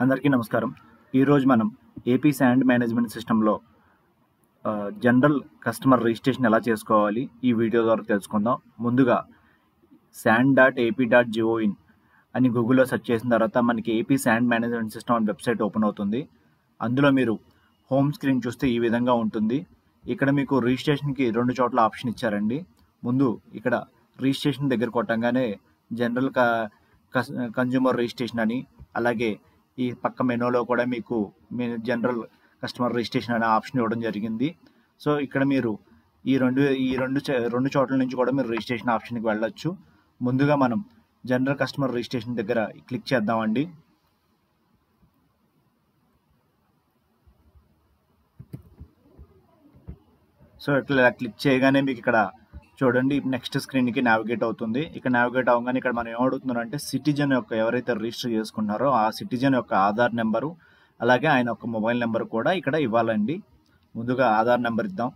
అందరికీ నమస్కారం. ఈరోజు మనం ఏపీ శాండ్ మేనేజ్మెంట్ సిస్టంలో జనరల్ కస్టమర్ రిజిస్ట్రేషన్ ఎలా చేసుకోవాలి ఈ వీడియో ద్వారా తెలుసుకుందాం. ముందుగా sand.ap.gov.in అని గూగుల్లో సెర్చ్ చేసిన తర్వాత మనకి ఏపీ శాండ్ మేనేజ్మెంట్ సిస్టమ్ అని వెబ్సైట్ ఓపెన్ అవుతుంది. అందులో మీరు హోమ్ స్క్రీన్ చూస్తే ఈ విధంగా ఉంటుంది. ఇక్కడ మీకు రిజిస్ట్రేషన్కి 2 చోట్ల ఆప్షన్ ఇచ్చారండి. ముందు ఇక్కడ రిజిస్ట్రేషన్ దగ్గర కొట్టంగానే జనరల్ కన్జ్యూమర్ రిజిస్ట్రేషన్ అని, అలాగే ఈ పక్క మెనూలో కూడా మీకు జనరల్ కస్టమర్ రిజిస్ట్రేషన్ అనే ఆప్షన్ ఇవ్వడం జరిగింది. సో ఇక్కడ మీరు ఈ రెండు చోట్ల నుంచి కూడా మీరు రిజిస్ట్రేషన్ ఆప్షన్కి వెళ్ళొచ్చు. ముందుగా మనం జనరల్ కస్టమర్ రిజిస్ట్రేషన్ దగ్గర క్లిక్ చేద్దామండి. సో ఇట్లా క్లిక్ చేయగానే మీకు ఇక్కడ చూడండి నెక్స్ట్ స్క్రీన్కి నావిగేట్ అవుతుంది. ఇక్కడ నావిగేట్ అవ్వగానే ఇక్కడ మనం ఏమడుగుతున్నారంటే సిటిజన్ యొక్క ఎవరైతే రిజిస్టర్ చేసుకున్నారో ఆ సిటిజన్ యొక్క ఆధార్ నెంబరు, అలాగే ఆయన యొక్క మొబైల్ నెంబర్ కూడా ఇక్కడ ఇవ్వాలండి. ముందుగా ఆధార్ నెంబర్ ఇద్దాం.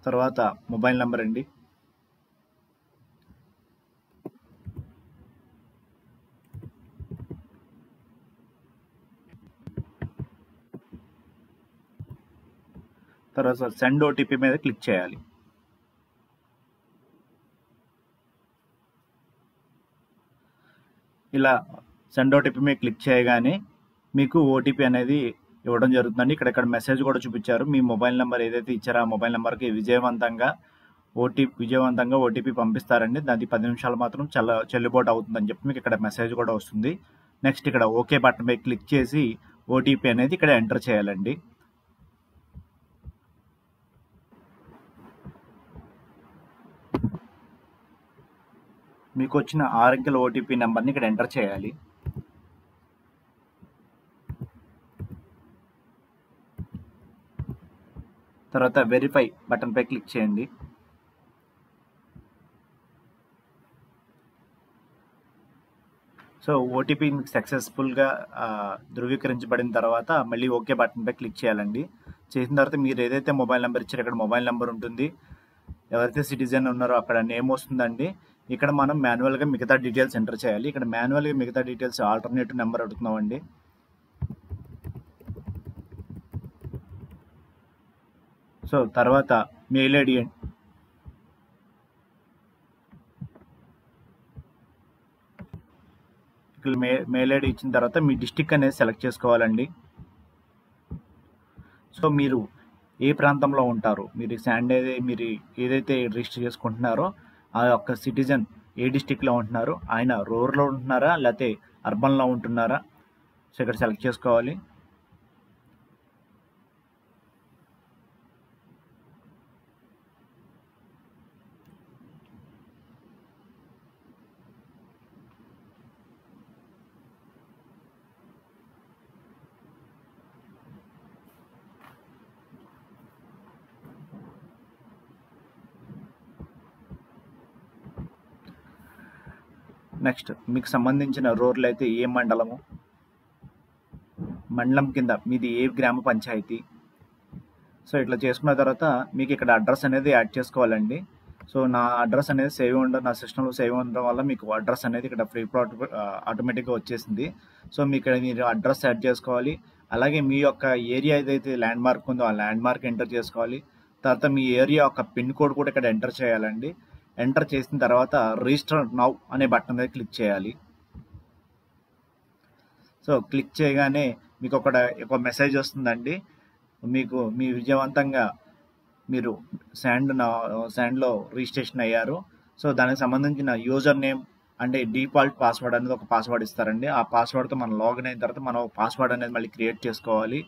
తర్వాత మొబైల్ నెంబర్ అండి. తర్వాత సెండ్ ఓటీపీ మీద క్లిక్ చేయాలి. ఇలా సెండ్ ఓటీపీ మీద క్లిక్ చేయగానే మీకు ఓటీపీ అనేది ఇవ్వడం జరుగుతుందండి. ఇక్కడ మెసేజ్ కూడా చూపించారు. మీ మొబైల్ నెంబర్ ఏదైతే ఇచ్చారో ఆ మొబైల్ నెంబర్కి విజయవంతంగా ఓటీపీ పంపిస్తారండి. దానికి 10 నిమిషాలు మాత్రం చెల్లుబాటు అవుతుందని చెప్పి మీకు ఇక్కడ మెసేజ్ కూడా వస్తుంది. నెక్స్ట్ ఇక్కడ ఓకే బటన్ పై క్లిక్ చేసి ఓటీపీ అనేది ఇక్కడ ఎంటర్ చేయాలండి. మీకు వచ్చిన 6 అంకెల ఓటీపీ నెంబర్ని ఇక్కడ ఎంటర్ చేయాలి. తర్వాత వెరిఫై బటన్ పై క్లిక్ చేయండి. సో ఓటీపీ మీకు సక్సెస్ఫుల్గా ధృవీకరించబడిన తర్వాత మళ్ళీ ఓకే బటన్ పై క్లిక్ చేయాలండి. చేసిన తర్వాత మీరు ఏదైతే మొబైల్ నెంబర్ ఇచ్చారో ఇక్కడ మొబైల్ నెంబర్ ఉంటుంది. ఎవరైతే సిటిజన్ ఉన్నారో అక్కడ నేమ్ వస్తుందండి. ఇక్కడ మనం మాన్యువల్గా మిగతా డీటెయిల్స్ ఎంటర్ చేయాలి. ఇక్కడ మాన్యువల్గా మిగతా డీటెయిల్స్ ఆల్టర్నేటివ్ నెంబర్ అడుగుతున్నామండి. సో తర్వాత మెయిల్ ఐడి మెయిల్ ఐడి ఇచ్చిన తర్వాత మీ డిస్టిక్ అనేది సెలెక్ట్ చేసుకోవాలండి. సో మీరు ఏ ప్రాంతంలో ఉంటారు, మీరు ఏదైతే రిజిస్టర్ చేసుకుంటున్నారో ఆ యొక్క సిటిజన్ ఏ డిస్టిక్లో ఉంటున్నారు, ఆయన రూరల్లో ఉంటున్నారా లేకపోతే అర్బన్లో ఉంటున్నారా, సో ఇక్కడ సెలెక్ట్ చేసుకోవాలి. నెక్స్ట్ మీకు సంబంధించిన రూరల్ అయితే ఏ మండలం కింద మీది ఏ గ్రామ పంచాయతీ. సో ఇట్లా చేసుకున్న తర్వాత మీకు ఇక్కడ అడ్రస్ అనేది యాడ్ చేసుకోవాలండి. సో నా అడ్రస్ అనేది నా సిస్టంలో సేవ్ ఉండడం వల్ల మీకు అడ్రస్ అనేది ఇక్కడ ఆటోమేటిక్గా వచ్చేసింది. సో మీరు అడ్రస్ యాడ్ చేసుకోవాలి. అలాగే మీ యొక్క ఏరియా ఏదైతే ల్యాండ్ మార్క్ ఉందో ఆ ల్యాండ్ మార్క్ ఎంటర్ చేసుకోవాలి. తర్వాత మీ ఏరియా యొక్క పిన్ కోడ్ కూడా ఇక్కడ ఎంటర్ చేయాలండి. ఎంటర్ చేసిన తర్వాత రిజిస్టర్ నౌ అనే బటన్ మీద క్లిక్ చేయాలి. సో క్లిక్ చేయగానే మీకు ఒక మెసేజ్ వస్తుందండి. మీ విజయవంతంగా మీరు శాండ్లో రిజిస్ట్రేషన్ అయ్యారు. సో దానికి సంబంధించిన యూజర్ నేమ్ అంటే డిఫాల్ట్ పాస్వర్డ్ అనేది ఒక పాస్వర్డ్ ఇస్తారండి. ఆ పాస్వర్డ్తో మనం లాగిన్ అయిన తర్వాత మనం పాస్వర్డ్ అనేది మళ్ళీ క్రియేట్ చేసుకోవాలి.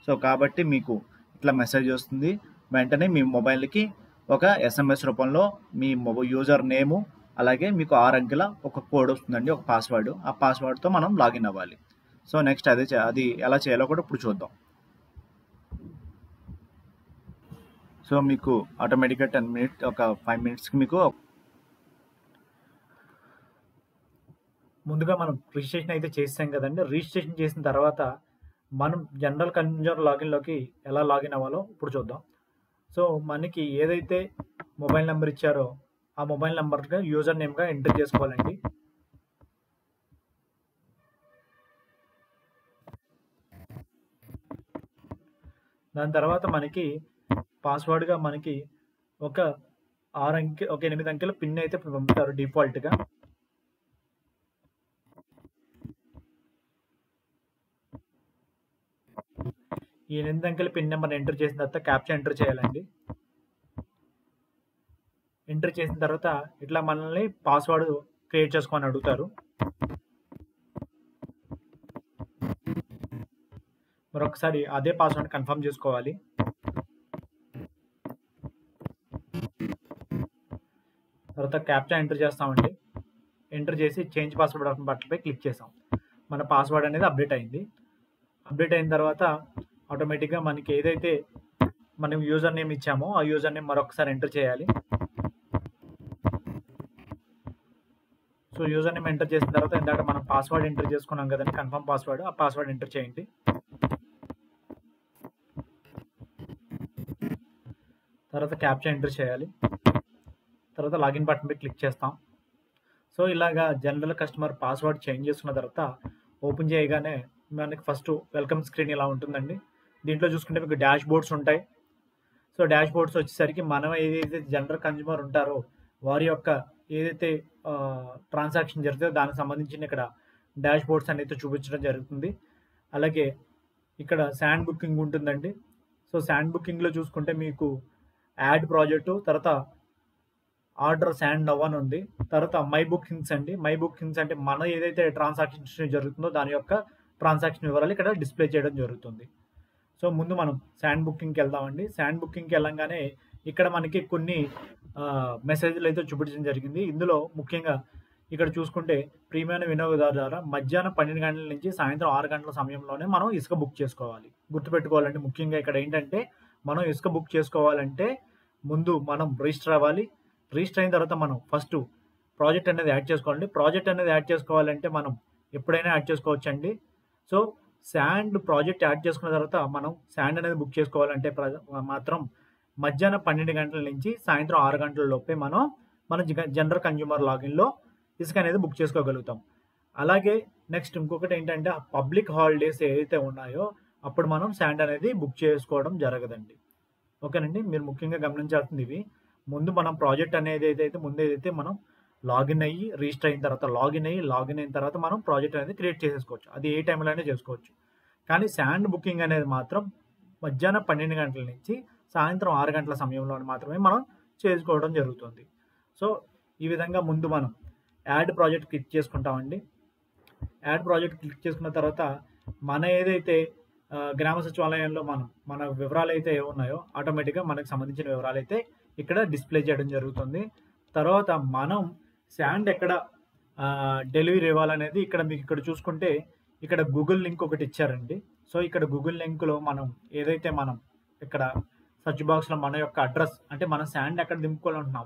సో కాబట్టి మీకు ఇట్లా మెసేజ్ వస్తుంది. వెంటనే మీ మొబైల్కి ఒక ఎస్ఎంఎస్ రూపంలో మీ యూజర్ నేము అలాగే మీకు 6 అంకెల ఒక కోడ్ వస్తుందండి, ఒక పాస్వర్డ్. ఆ పాస్వర్డ్తో మనం లాగిన్ అవ్వాలి. సో నెక్స్ట్ అది ఎలా చేయాలో కూడా ఇప్పుడు చూద్దాం. సో మీకు ఆటోమేటిక్గా 10 మినిట్స్ ఒక 5 మినిట్స్కి మీకు ముందుగా మనం రిజిస్ట్రేషన్ అయితే చేసాం కదండి. రిజిస్ట్రేషన్ చేసిన తర్వాత మనం జనరల్ కన్జ్యూమర్ లాగిన్‌లోకి ఎలా లాగిన్ అవ్వాలో ఇప్పుడు చూద్దాం. సో, మనకి ఏదైతే మొబైల్ నంబర్ ఇచ్చారో, ఆ మొబైల్ నంబర్‌గా యూజర్ నేమ్‌గా ఎంటర్ చేసుకోవాలండి. దాని తర్వాత మనకి పాస్వర్డ్‌గా మనకి ఒక 8 అంకెల పిన్ అయితే పంపుతారు డిఫాల్ట్‌గా. ఈ 8 అంకెల పిన్ నెంబర్‌ని ఎంటర్ చేసిన తర్వాత క్యాప్చా ఎంటర్ చేయాలండి. ఎంటర్ చేసిన తర్వాత ఇట్లా మనల్ని పాస్వర్డ్ క్రియేట్ చేసుకోమని అడుగుతారు. మరొకసారి అదే పాస్వర్డ్ కన్ఫర్మ్ చేసుకోవాలి. తర్వాత క్యాప్చా ఎంటర్ చేస్తామండి. ఎంటర్ చేసి చేంజ్ పాస్వర్డ్ బటన్పై క్లిక్ చేసాం. మన పాస్వర్డ్ అనేది అప్డేట్ అయింది. అప్డేట్ అయిన తర్వాత ఆటోమేటిక్గా మనకి ఏదైతే మనం యూజర్ నేమ్ ఇచ్చామో ఆ యూజర్ నేమ్ మరొకసారి ఎంటర్ చేయాలి. సో యూజర్ నేమ్ ఎంటర్ చేసిన తర్వాత ఇందాక మనం పాస్వర్డ్ ఎంటర్ చేసుకున్నాం కదండి, కన్ఫర్మ్ పాస్వర్డ్, ఆ పాస్వర్డ్ ఎంటర్ చేయండి. తర్వాత క్యాప్చా ఎంటర్ చేయాలి. తర్వాత లాగిన్ బటన్ పై క్లిక్ చేస్తాం. సో ఇలాగా జనరల్ కస్టమర్ పాస్వర్డ్ చేంజ్ చేసుకున్న తర్వాత ఓపెన్ చేయగానే మనకి ఫస్ట్ వెల్కమ్ స్క్రీన్ ఇలా ఉంటుందండి. దీంట్లో చూసుకుంటే మీకు డాష్ బోర్డ్స్ ఉంటాయి. సో డాష్ బోర్డ్స్ వచ్చేసరికి మనం ఏదైతే జనరల్ కన్జ్యూమర్ ఉంటారో వారి యొక్క ఏదైతే ట్రాన్సాక్షన్ జరుగుతుందో దానికి సంబంధించిన ఇక్కడ డాష్ బోర్డ్స్ అనేది చూపించడం జరుగుతుంది. అలాగే ఇక్కడ శాండ్ బుకింగ్ ఉంటుందండి. సో శాండ్ బుకింగ్లో చూసుకుంటే మీకు యాడ్ ప్రాజెక్టు, తర్వాత ఆర్డర్ శాండ్ నవ్ అని ఉంది. తర్వాత మై బుకింగ్స్ అండి. మై బుకింగ్స్ అంటే మన ఏదైతే ట్రాన్సాక్షన్ జరుగుతుందో దాని యొక్క ట్రాన్సాక్షన్ వివరాలు ఇక్కడ డిస్ప్లే చేయడం జరుగుతుంది. సో ముందు మనం శాండ్ బుకింగ్కి వెళ్దామండి. శాండ్ బుకింగ్కి వెళ్ళంగానే ఇక్కడ మనకి కొన్ని మెసేజ్లు అయితే చూపించడం జరిగింది. ఇందులో ముఖ్యంగా ఇక్కడ చూసుకుంటే ప్రియమైన వినియోగదారు ద్వారా మధ్యాహ్నం 12 గంటల నుంచి సాయంత్రం 6 గంటల సమయంలోనే మనం ఇసుక బుక్ చేసుకోవాలి. గుర్తుపెట్టుకోవాలండి, ముఖ్యంగా ఇక్కడ ఏంటంటే మనం ఇసుక బుక్ చేసుకోవాలంటే ముందు మనం రిజిస్టర్ అవ్వాలి. రిజిస్టర్ అయిన తర్వాత మనం ఫస్ట్ ప్రాజెక్ట్ అనేది యాడ్ చేసుకోవాలండి. ప్రాజెక్ట్ అనేది యాడ్ చేసుకోవాలంటే మనం ఎప్పుడైనా యాడ్ చేసుకోవచ్చండి. సో శాండ్ ప్రాజెక్ట్ యాడ్ చేసుకున్న తర్వాత మనం శాండ్ అనేది బుక్ చేసుకోవాలంటే మాత్రం మధ్యాహ్నం 12 గంటల నుంచి సాయంత్రం 6 గంటల లోపే మనం మన జనరల్ కన్జ్యూమర్ లాగిన్లో ఇసుక అనేది బుక్ చేసుకోగలుగుతాం. అలాగే నెక్స్ట్ ఇంకొకటి ఏంటంటే పబ్లిక్ హాలిడేస్ ఏవైతే ఉన్నాయో అప్పుడు మనం శాండ్ అనేది బుక్ చేసుకోవడం జరగదండి. ఓకేనండి, మీరు ముఖ్యంగా గమనించాల్సింది ఇవి. ముందు మనం ప్రాజెక్ట్ అనేది ఏదైతే మనం లాగిన్ అయ్యి రిజిస్టర్ అయిన తర్వాత లాగిన్ అయిన తర్వాత మనం ప్రాజెక్ట్ అనేది క్రియేట్ చేసేసుకోవచ్చు. అది ఏ టైంలో అయినా చేసుకోవచ్చు. కానీ శాండ్ బుకింగ్ అనేది మాత్రం మధ్యాహ్నం 12 గంటల నుంచి సాయంత్రం 6 గంటల సమయంలో మాత్రమే మనం చేసుకోవడం జరుగుతుంది. సో ఈ విధంగా ముందు మనం యాడ్ ప్రాజెక్ట్ క్లిక్ చేసుకుంటామండి. యాడ్ ప్రాజెక్ట్ క్లిక్ చేసుకున్న తర్వాత మన ఏదైతే గ్రామ సచివాలయంలో మన వివరాలు అయితే ఏమున్నాయో ఆటోమేటిక్గా మనకు సంబంధించిన వివరాలు అయితే ఇక్కడ డిస్ప్లే చేయడం జరుగుతుంది. తర్వాత మనం శాండ్ ఎక్కడ డెలివరీ ఇవ్వాలనేది మీకు ఇక్కడ చూసుకుంటే ఇక్కడ గూగుల్ లింక్ ఒకటి ఇచ్చారండి. సో ఇక్కడ గూగుల్ లింక్లో మనం ఏదైతే మనం ఇక్కడ సెర్చ్ బాక్స్లో మన యొక్క అడ్రస్ అంటే మనం శాండ్ ఎక్కడ దింపుకోవాలనుకుంటున్నామో